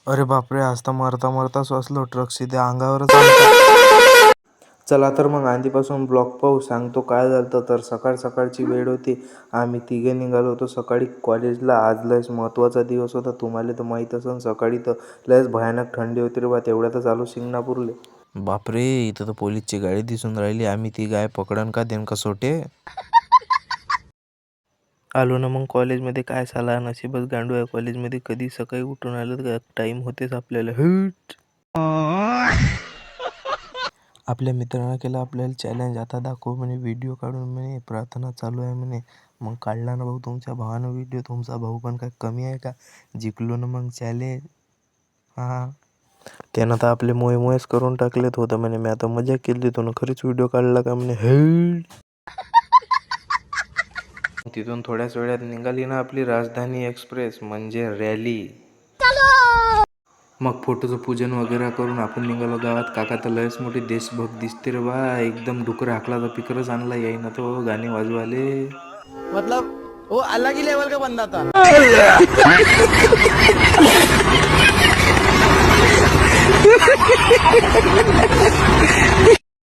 अरे बापरे, आज तर मरता मरता असलो ट्रक सीध्या अंगावरच आलता. चला तर मग आधीपासून ब्लॉग पाहू. सांगतो काय झालं. तर सकाळ सकाळची वेळ होती. आम्ही तिघे निघालो होतो सकाळी कॉलेजला. आज लयच महत्त्वाचा दिवस होता. तुम्हाला तर माहीत असेल. सकाळी तर लयच भयानक थंडी होती रे बा. तेवढ्यातच आलो शिंगणापूरले. बापरे, इथं तर पोलीसची गाडी दिसून राहिली. आम्ही ती गाय पकडन का देन का सोटे. आलो ना मग कॉलेजमध्ये. काय साला नशीबच गांडू आहे. कॉलेजमध्ये कधी सकाळी उठून आलं तर टाईम होतेच आपल्याला. आपल्या मित्रानं केलं आपल्याला चॅलेंज. आता दाखव म्हणे व्हिडिओ काढून म्हणे. प्रार्थना चालू आहे म्हणे. मग काढला ना भाऊ तुमच्या भावानं व्हिडिओ. तुमचा भाऊ पण काय कमी आहे का. जिंकलो ना मग चॅलेंज. हां, त्यानं तर आपले मोये मोयेच करून टाकलेत. होतं म्हणे मी आता मजा केली. तो खरीच व्हिडिओ काढला का म्हणे. तिथून थोड्याच वेळात निघाली ना आपली राजधानी एक्सप्रेस म्हणजे रॅली. मग फोटोचं पूजन वगैरे करून आपण निघालो गावात. काका तर लयच मोठी देशभक्त दिसते रे बा. एकदम डुकर हाकला तर पिकरच आणला येई ना तो गाणे वाजवाले. मतलब वो अलग ही लेवल का बंदा था.